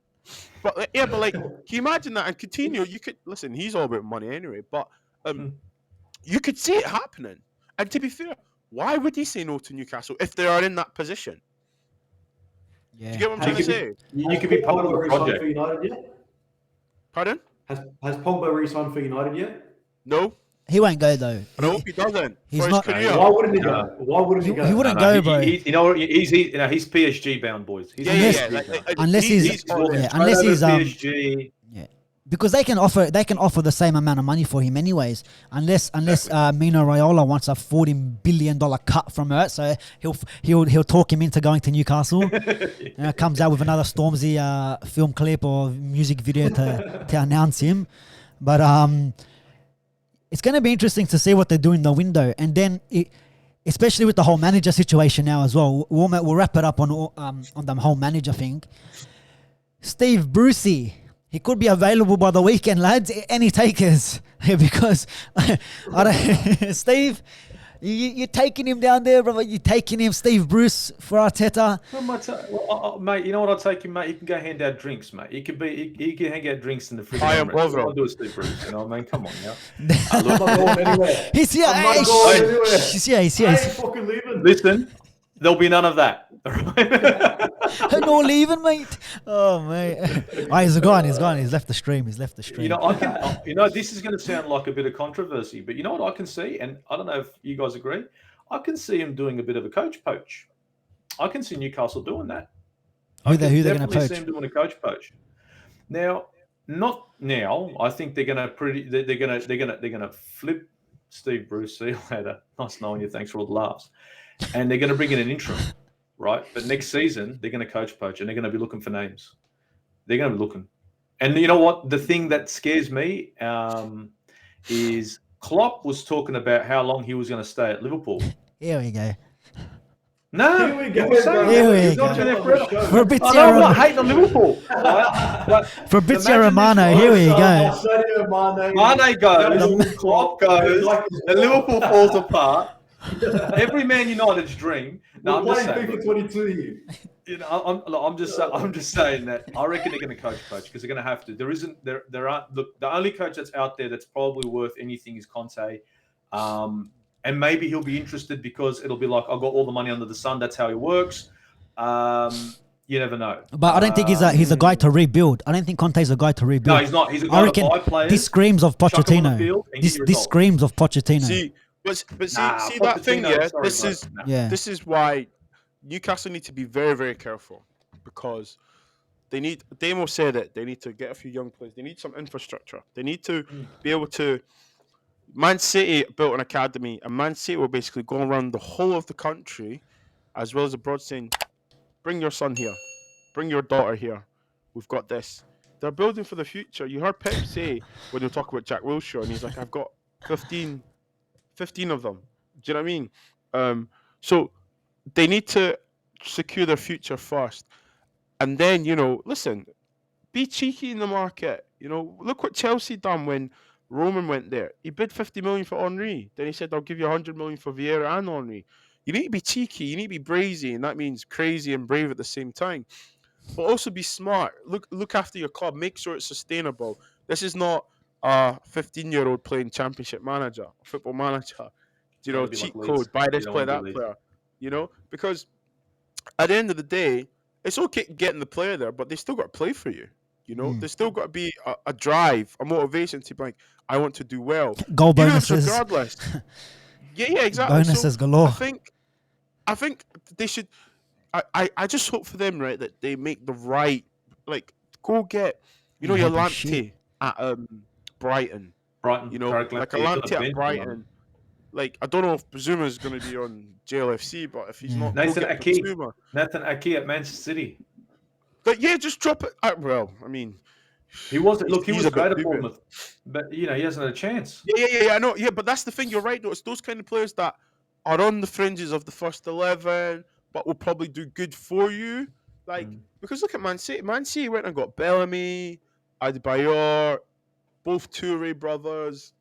But like, can you imagine that? And Coutinho, you could listen. He's all about money anyway. But you could see it happening. And to be fair, why would he say no to Newcastle if they are in that position? Yeah. Do you get what I'm trying to say? You could be part of the project. For United yet? Pardon? Has Pogba re-signed for United yet? No. He won't go though. I hope he doesn't. He's not. Why wouldn't he go? Why wouldn't he go? He wouldn't go, bro. He's PSG bound, boys. He's PSG bound. Unless he's PSG. Yeah, because they can offer the same amount of money for him anyways. Unless Mino Raiola wants a $14 billion cut from it, so he'll talk him into going to Newcastle. Comes out with another Stormzy film clip or music video to announce him, but it's going to be interesting to see what they do in the window, and then especially with the whole manager situation now as well. We'll wrap it up on the whole manager thing. Steve Brucey, he could be available by the weekend, lads. Any takers? Because Steve, you're taking him down there, brother. You're taking him, Steve Bruce, for Arteta. Mate, you know what I'll take him, mate? He can go hand out drinks, mate. He can hang out drinks in the fridge. I am Bovril. I'll do it, Steve Bruce. You know what I mean? Come on, now. I'm not going anywhere. He's here. I'm not going anywhere. He's here. I ain't fucking leaving. Listen, there'll be none of that. No leaving, mate. Oh, mate. He's gone. He's left the stream. You know, this is going to sound like a bit of controversy, but you know what I can see, and I don't know if you guys agree. I can see him doing a bit of a coach poach. I can see Newcastle doing that. Who they're going to poach? See him doing a coach poach. Now, not now. I think they're going to flip Steve Bruce. See you later. Nice knowing you. Thanks for all the laughs. And they're going to bring in an interim. Right, but next season they're going to coach poach and they're going to be looking for names. They're going to be looking, and you know what? The thing that scares me is Klopp was talking about how long he was going to stay at Liverpool. Here we go. No, Here we go. Fabrizio I'm not hating on Liverpool. Right? Fabrizio Romano. Here we go. Mane goes, Klopp goes, and Liverpool falls apart. Every Man United's dream. No, I'm just saying. FIFA 22 here. You know, I'm just saying that I reckon they're going to coach because they're going to have to. There aren't. Look, the only coach that's out there that's probably worth anything is Conte, and maybe he'll be interested because it'll be like I've got all the money under the sun. That's how he works. You never know. But I don't think he's a guy to rebuild. I don't think Conte's a guy to rebuild. No, he's not. He's a guy to buy players. This screams of Pochettino. This screams of Pochettino. See that thing, yeah. This is why Newcastle need to be very, very careful because Damo said it. They need to get a few young players. They need some infrastructure. They need to be able to Man City built an academy, and Man City were basically going around the whole of the country, as well as abroad, saying, "Bring your son here, bring your daughter here. We've got this." They're building for the future. You heard Pep say when they talk about Jack Wilshere, and he's like, "I've got 15 of them." Do you know what I mean? So they need to secure their future first, and then listen, be cheeky in the market. Look what Chelsea done when Roman went there. He bid 50 million for Henry. Then he said, "I'll give you 100 million for Vieira and Henry." You need to be cheeky. You need to be brazy, and that means crazy and brave at the same time. But also be smart. Look after your club. Make sure it's sustainable. This is not a 15-year-old playing Championship Manager, Football Manager. Wanna be Cheat like code. Leeds. Buy You this don't player, wanna be that Leeds. player. Because at the end of the day, it's okay getting the player there, but they still got to play for you. There's still got to be a drive, a motivation to be like, I want to do well. Goal Even if bonuses. regardless. Yeah, exactly. Bonuses galore. I think they should. I just hope for them, right, that they make the right, like, go get, Ain't your happened shit. Lamptey at Brighton. Brighton, Tarek Like a Lamptey is on the Lamptey at bench, Brighton. Like, I don't know if Bazuma's going to be on JLFC, but if he's not, go Nathan get Ake. Bazuma. Nathan Ake at Manchester City. But yeah, just drop it. Well, I mean, He wasn't. Look, he he's was a bit great at bigger. Bournemouth, but he hasn't had a chance. Yeah, I know. Yeah, but that's the thing. You're right, though. It's those kind of players that are on the fringes of the first 11, but will probably do good for you. Like, because look at Man City. Man City went and got Bellamy, Adebayor, both Toure brothers,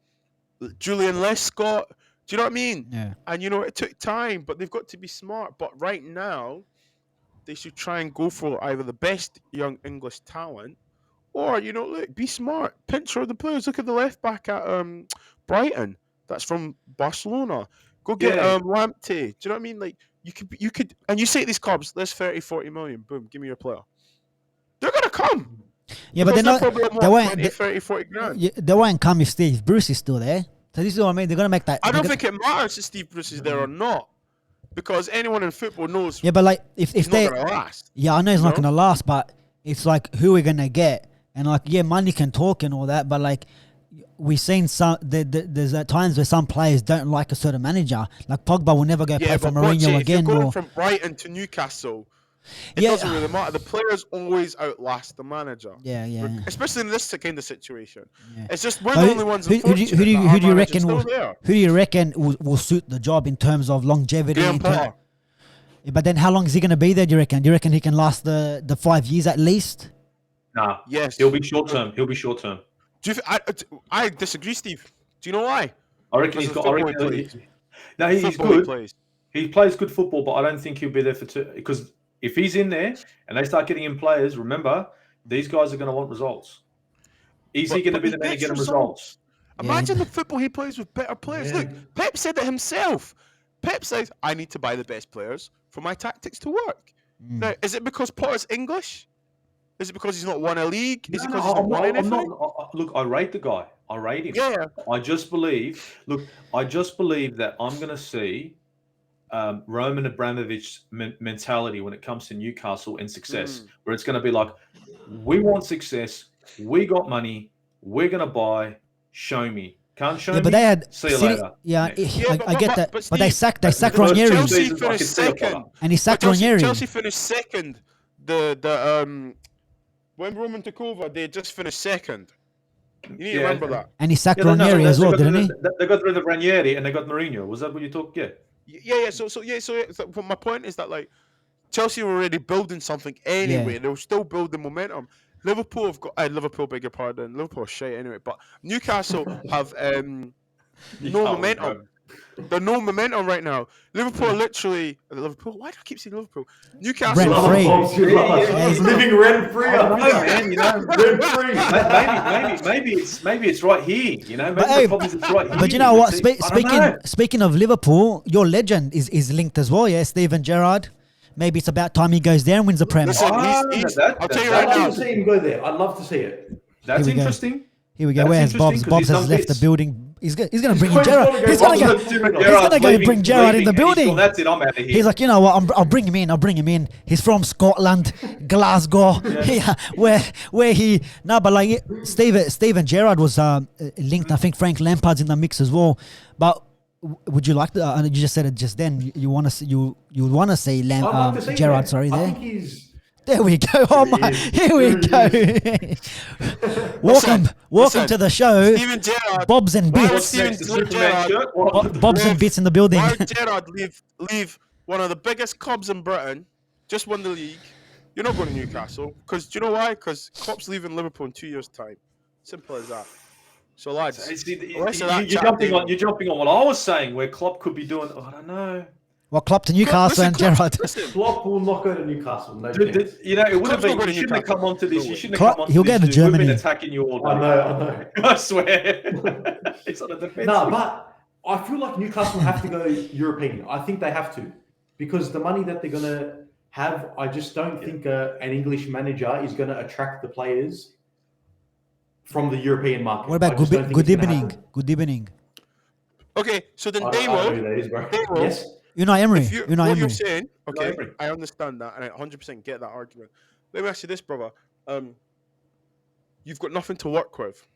Julian Lescott. Do you know what I mean? Yeah. And it took time, but they've got to be smart. But right now, they should try and go for either the best young English talent, or look, be smart. Pinch the players. Look at the left back at Brighton. That's from Barcelona. Go get Lamptey. Do you know what I mean? Like, you could, and you say to these clubs, "There's 30, 40 million. Boom, give me your player." They're gonna come. Yeah, but Because they're not. probably They more won't. 20, 30, 40 grand. They won't come if Steve Bruce is still there. So this is what I mean. They're gonna make that. I don't think it matters if Steve Bruce is there or not, because anyone in football knows Yeah, but like if it's they. not gonna last. Yeah, I know it's not know? gonna last, but it's like who we're gonna get, and like money can talk and all that, but like we've seen there's at times where some players don't like a certain manager. Like Pogba will never go play for but watch Mourinho it, again. if you're going Or from Brighton to Newcastle, it Yeah. doesn't really matter. The players always outlast the manager. yeah. Especially in this kind of situation. Yeah. It's just we're But the only ones. who do Who you reckon will there? who do you reckon will suit the job in terms of longevity? Graham Potter. But then how long is he going to be there? Do you reckon? Do you reckon he can last the 5 years at least? Nah. Yes. He'll be short term. He'll be short term. Do you, I disagree, Steve. Do you know why? I reckon Because he's of got. the I football reckon he he's plays. he's Football he good. plays. He plays good football, but I don't think he'll be there for two. Because if he's in there and they start getting in players, remember these guys are going to want results. Is he going to be the man to get them results? Imagine the football he plays with better players. Yeah. Look, Pep said it himself. Pep says, "I need to buy the best players for my tactics to work." Now, is it because Potter's English? Is it because he's not won a league? Is it because he's not won anything? Look, I rate the guy. I rate him. Yeah. I just believe that I'm going to see Roman Abramovich's mentality when it comes to Newcastle and success, where it's going to be like, we want success, we got money, we're going to buy, show me. Can't show me. But they had see you later. Yeah, Next. I get that. But they Steve, sacked Ranieri, Chelsea seasons, I finished can see a second. Potter. and he sacked Chelsea, Ranieri. Chelsea finished second. When Roman took over, they just finished second. You need to remember that. And he sacked Yeah, no, Ranieri as well, didn't he? They got rid of Ranieri and they got Mourinho. Was that what you talked? Yeah. Yeah. So my point is that, like, Chelsea were already building something anyway. Yeah. They were still building momentum. Liverpool have got Liverpool, beg your pardon. Liverpool are shite anyway, but Newcastle have no momentum. They're no momentum right now. Liverpool are literally Liverpool. Why do I keep saying Liverpool? Newcastle. Rent free. He's living rent free. I know, man. You know, Rent free. maybe it's right here. You know, maybe But, hey, the problem is right here. But you know what? See, I don't know. Speaking of Liverpool, your legend is linked as well. Yeah, Steven Gerrard. Maybe it's about time he goes there and wins the Prem. Listen, I'll tell you right I'd now. love to see him go there. I'd love to see it. That's Here we go. interesting. Here we go. That's Where's interesting Bob's? 'cause Bob's he's has done left the bits. building. He's gonna bring in He's Gerrard. gonna go He's gonna Bob's go. not doing it. He's gonna go bring Gerrard in the building. That's it. I'm out of here. He's like, you know what? I'll bring him in. I'll bring him in. He's from Scotland, Glasgow, yeah, where he. No, but like Steven Gerrard was linked. I think Frank Lampard's in the mix as well. But would you like to? And you just said it just then. You want to you want to say I'd like to see Gerrard? that. Sorry, I there. think he's. There we go. Oh my! Here we go. welcome listen. to the show. Steven Gerrard. Bobs and Why would bits. Steven The Superman Gerrard shirt? What? Bobs and bits in the building. Why would Gerrard leave one of the biggest clubs in Britain, just won the league? You're not going to Newcastle. Because do you know why? Because Klopp's leaving Liverpool in 2 years' time. Simple as that. So, lads, You're jumping on what I was saying, where Klopp could be doing. I don't know. Well, Klopp to Newcastle and Gerrard. Klopp will not go to Newcastle. No Dude, chance. you know, it would have Klopp's not been. going You to shouldn't have Newcastle. come onto this. You shouldn't Klopp- have come onto he'll this. go to dude. Germany. We've been attacking you all day. I know. I swear. It's on a defense. No, but I feel like Newcastle have to go European. I think they have to because the money that they're gonna have, I just don't think an English manager is gonna attract the players from the European market. What about I just don't think good it's gonna evening? happen. Good evening. Okay, so then I they don't know will. who that is, bro. They will. Yes. Unai Emery. If you, Unai what Emery. you're saying, okay, Emery. I understand that, and I 100% get that argument. Let me ask you this, brother. You've got nothing to work with,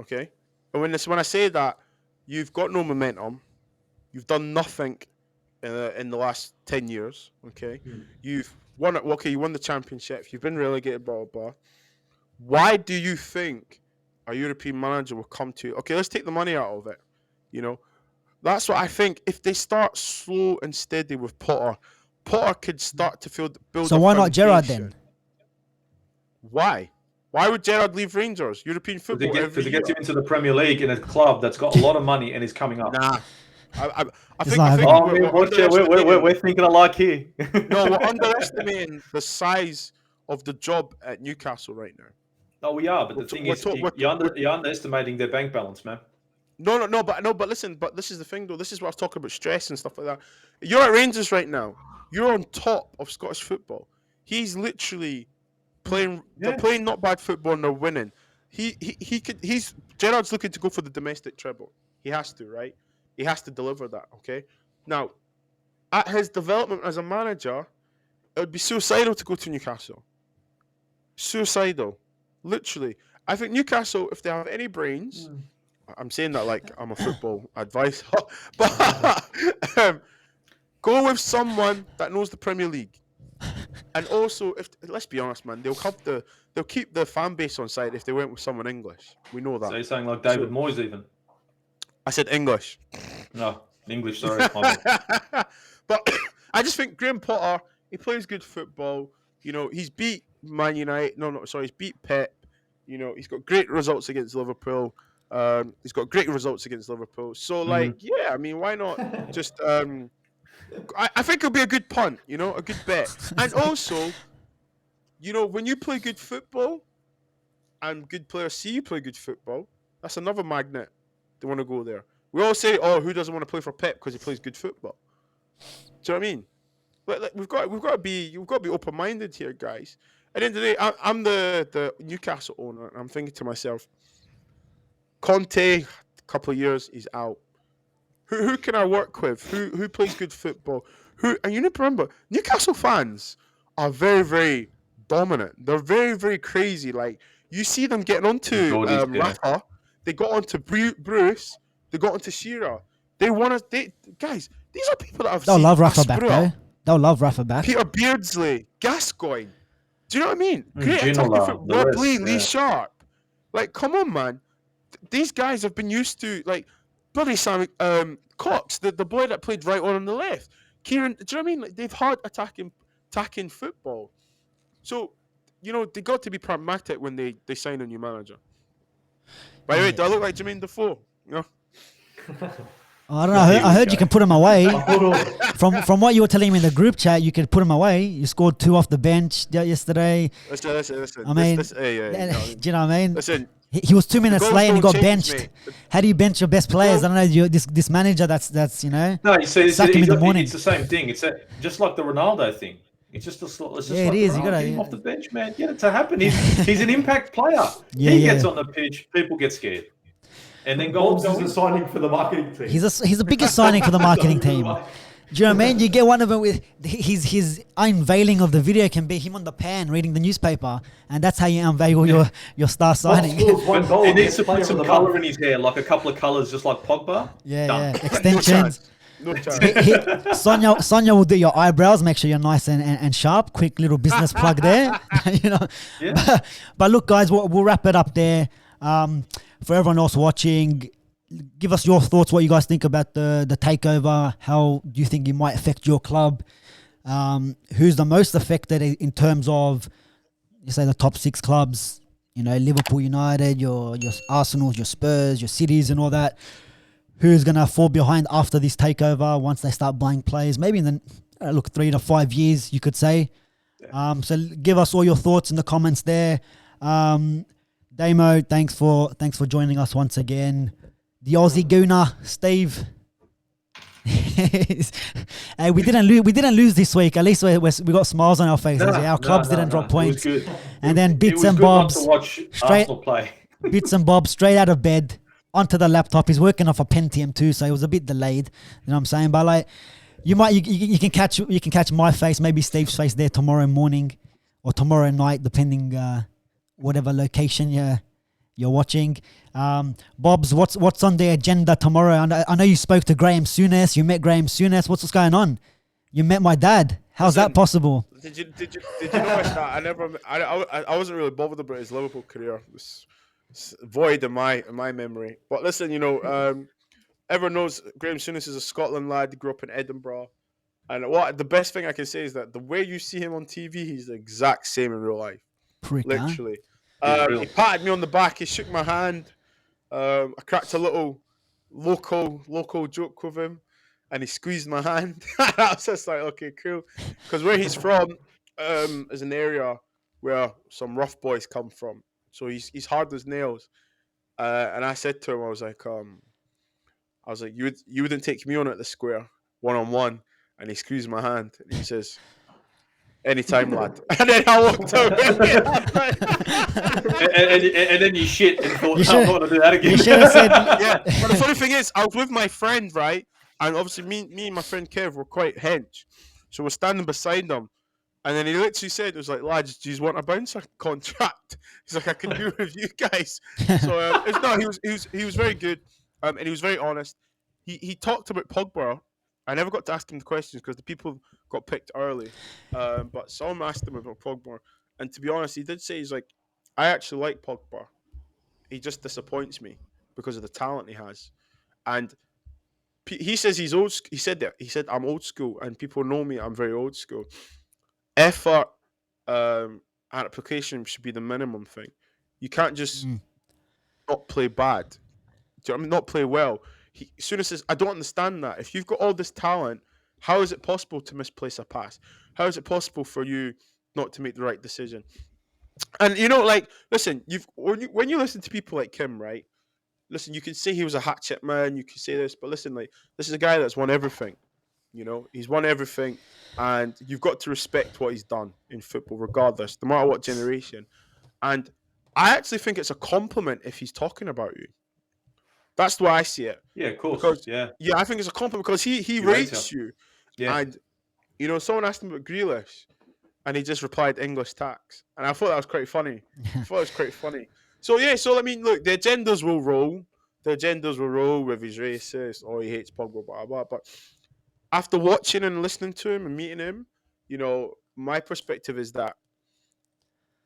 okay? And when I say that, you've got no momentum. You've done nothing in the last 10 years, okay? You've won it. Okay, you won the championship. You've been relegated, blah, blah, blah. Why do you think a European manager will come to? Okay, let's take the money out of it, you know? That's what I think. If they start slow and steady with Potter could start to build. So a why not Gerrard foundation. then? Why? Why would Gerrard leave Rangers? European football Because every it year. gets you into the Premier League in a club that's got a lot of money and is coming up. Nah. I It's think, like- I think Oh, we're, man, we're underestimating- we're thinking alike here. no, we're underestimating the size of the job at Newcastle right now. No, we are, but the We're thing we're is, talk- we're- you're underestimating their bank balance, man. No, but listen, but this is the thing though. This is what I was talking about, stress and stuff like that. You're at Rangers right now. You're on top of Scottish football. He's literally playing. They're playing not bad football and they're winning. He's Gerrard's looking to go for the domestic treble. He has to, right? He has to deliver that. Okay. Now, at his development as a manager, it would be suicidal to go to Newcastle. Suicidal, literally. I think Newcastle, if they have any brains. I'm saying that like I'm a football advisor, but go with someone that knows the Premier League, and also let's be honest, man, they'll keep the fan base on side if they went with someone English. We know that. So you're saying like David Moyes even? I said English. No, English, sorry. My bad. But I just think Graham Potter, he plays good football. You know, he's beat Man United. He's beat Pep. You know, he's got great results against Liverpool. He's got great results against Liverpool. So, yeah, I mean, why not just... I think it'll be a good punt, you know, a good bet. And also, you know, when you play good football and good players see you play good football, that's another magnet. They want to go there. We all say, oh, who doesn't want to play for Pep because he plays good football? Do you know what I mean? Like, we've got to be open-minded here, guys. At the end of the day, I'm the Newcastle owner, and I'm thinking to myself, Conte, a couple of years, he's out. Who can I work with? Who plays good football? And you need to remember, Newcastle fans are very, very dominant. They're very, very crazy. Like, you see them getting onto Rafa. They got onto Bruce. They got onto Shearer. Guys, these are people that have They'll seen love Rafa Asprilla, back though. They'll love Rafa back. Peter Beardsley, Gascoigne. Do you know what I mean? Great Ginola, attacking football. the Rob rest, Lee, Lee yeah. Sharp. Like, come on, man. These guys have been used to, like, bloody Sam Cox, the boy that played right on the left. Kieran, do you know what I mean? Like, they've had attacking football. So, you know, they got to be pragmatic when they sign a new manager. By the way, do I look like Jermaine Defoe? No. I don't know. I heard you can put him away. Hold on. From what you were telling me in the group chat, you could put him away. You scored 2 off the bench Listen. yesterday. I mean, no, do you know what I mean? listen, He was 2 minutes goals late and he don't got change, benched. mate. How do you bench your best players? I don't know. This manager that's you know. No, you see, Sack him in the morning. It's the same thing. It's just like the Ronaldo thing. It's just Yeah, it is. You gotta- get him off the bench, man. Get it to happen. He's an impact player. Yeah, he yeah. gets on the pitch, people get scared. and then go Bob's is a signing for the marketing team. He's the biggest signing for the marketing team. Do you know what I mean? You get one of them with his unveiling of the video can be him on the pan reading the newspaper, and that's how you unveil your star signing. He needs to put some colour in his hair, like a couple of colours, just like Pogba. Yeah. Extensions. No chance. Sonia will do your eyebrows, make sure you're nice and sharp. Quick little business plug there. You know. Yeah. But look, guys, we'll wrap it up there. For everyone else watching, give us your thoughts, what you guys think about the takeover. How do you think it might affect your club? Who's the most affected in terms of, you say, the top 6 clubs? You know, Liverpool United, your Arsenal, your Spurs, your Cities and all that. Who's going to fall behind after this takeover once they start buying players? Maybe in the 3 to 5 years, you could say. Yeah. So give us all your thoughts in the comments there. Damo, thanks for joining us once again. The Aussie Gooner, Steve. Hey, we didn't lose this week. At least we got smiles on our faces. Our clubs didn't drop points. It was good. And then bits It was and good bobs. not to watch Arsenal play. Bits and bobs straight out of bed onto the laptop. He's working off a Pentium too, so it was a bit delayed. You know what I'm saying? But like, you can catch my face, maybe Steve's face there tomorrow morning or tomorrow night, depending whatever location you're watching. Bobs, what's on the agenda tomorrow? I know you spoke to Graham Souness. You met Graham Souness. What's going on? You met my dad. How's that possible? Did you notice that? I wasn't really bothered about his Liverpool career. It's void in my memory. But listen, you know, everyone knows Graham Souness is a Scotland lad. He grew up in Edinburgh. And the best thing I can say is that the way you see him on TV, he's the exact same in real life. Prick, literally. He patted me on the back. He shook my hand. I cracked a little local joke with him, and he squeezed my hand. I was just like, okay, cool. Because where he's from is an area where some rough boys come from. So he's hard as nails. And I said to him, I was like, you wouldn't take me on at the square 1-on-1. And he squeezed my hand, and he says, anytime, lad. And then I walked away. and then you shit and thought, no, I want to do that again. You should have said... Yeah, but the funny thing is, I was with my friend, right? And obviously me and my friend Kev were quite hench. So we're standing beside him. And then he literally said, it was like, lads, do you want a bouncer contract? He's like, I can do it with you guys. So he was very good. And he was very honest. He talked about Pogba. I never got to ask him the questions because the people got picked early. But someone asked him about Pogba. And to be honest, he did say, he's like, I actually like Pogba. He just disappoints me because of the talent he has. And he says he's old. He said I'm old school, and people know me. I'm very old school. Effort and application should be the minimum thing. You can't just not play bad. Do you know what I mean? Not play well. Soon as says, I don't understand that. If you've got all this talent, how is it possible to misplace a pass? How is it possible for you not to make the right decision? And you know, like, listen, when you listen to people like Kim, right? Listen, you can say he was a hatchet man. You can say this, but listen, like, this is a guy that's won everything. You know, he's won everything, and you've got to respect what he's done in football, regardless, no matter what generation. And I actually think it's a compliment if he's talking about you. That's the way I see it. Yeah, of course. Because, yeah, I think it's a compliment because he rates you. Yeah. And, you know, someone asked him about Grealish, and he just replied English tax. And I thought that was quite funny. So, yeah, I mean, look, the agendas will roll. With his racist, or he hates Pogba, blah, blah, blah. But after watching and listening to him and meeting him, you know, my perspective is that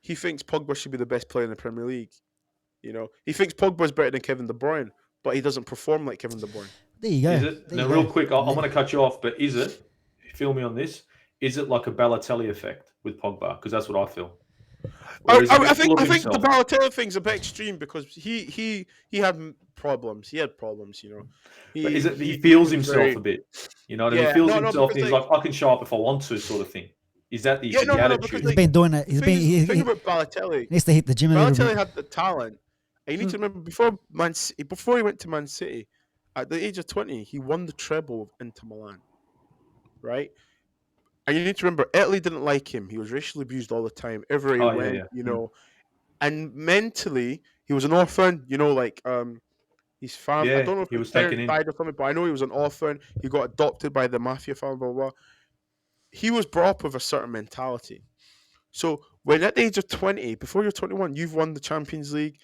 he thinks Pogba should be the best player in the Premier League. You know, he thinks Pogba's better than Kevin De Bruyne, but he doesn't perform like Kevin De Bruyne. There you go. Is it? Now, real quick, I'm going to cut you off, but is it, feel me on this, is it like a Balotelli effect with Pogba? Because that's what I feel. I think the Balotelli thing's a bit extreme because he had problems. He had problems, you know. But is it he feels himself a bit? You know what I mean? He feels himself. And he's like, I can show up if I want to, sort of thing. Is that the attitude? He's been doing it. Think about Balotelli. He needs to hit the gym a little bit. Balotelli had the talent. And you need to remember, before he went to Man City, at the age of 20, he won the treble of Inter Milan. Right? And you need to remember, Italy didn't like him. He was racially abused all the time. Everywhere he went, you know. And mentally, he was an orphan. You know, like, His family. I Yeah, don't know if he his was taken parents in. died or something, but I know he was an orphan. He got adopted by the mafia family. Blah, blah, blah. He was brought up with a certain mentality. So when at the age of 20, before you're 21, you've won the Champions League,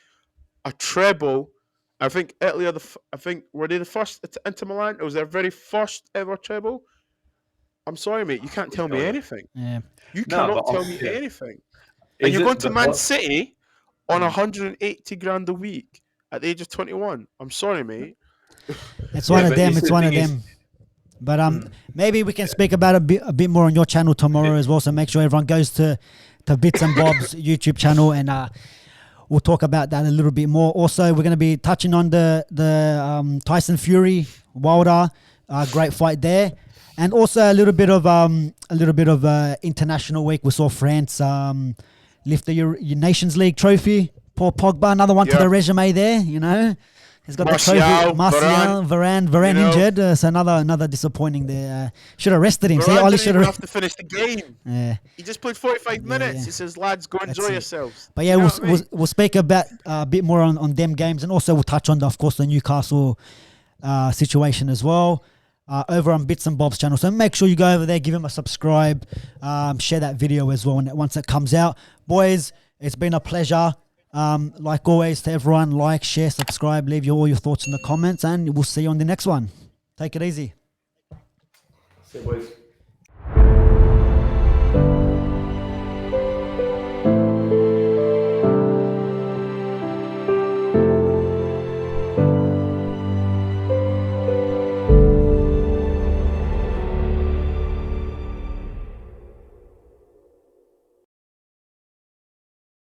a treble. I think Italy are I think were they the first Inter Milan? It was their very first ever treble. I'm sorry, mate. You can't tell me anything. Yeah. You No, cannot but tell me yeah. anything. And Is you're it? going to But Man what? City on Mm. 180 grand a week at the age of 21. I'm sorry, mate. It's Yeah, one of but them. it's It's the one of thing is- them. But maybe we can speak about a bit more on your channel tomorrow as well. So make sure everyone goes to Bits and Bob's YouTube channel, and we'll talk about that a little bit more. Also, we're going to be touching on the Tyson Fury Wilder great fight there, and also a little bit of international week. We saw France lift the Nations League trophy. Paul Pogba, another one to Yeah. the resume there. You know, he's got Martial, the trophy. Martial, Varane you know. injured. So another disappointing there. Should have rested him. See, Varane Ollie didn't should even have. have to finish the game. Yeah. He just played 45 minutes. yeah. He says, lads, go That's enjoy it. yourselves. But yeah, You know we'll, what I mean? we'll speak about a bit more on them games, and also we'll touch on, of course, the Newcastle situation as well over on Bits and Bob's channel. So make sure you go over there, give him a subscribe, share that video as well once it comes out. Boys, it's been a pleasure. Like always, to everyone, like, share, subscribe, leave all your thoughts in the comments, and we'll see you on the next one. Take it easy. So, boys.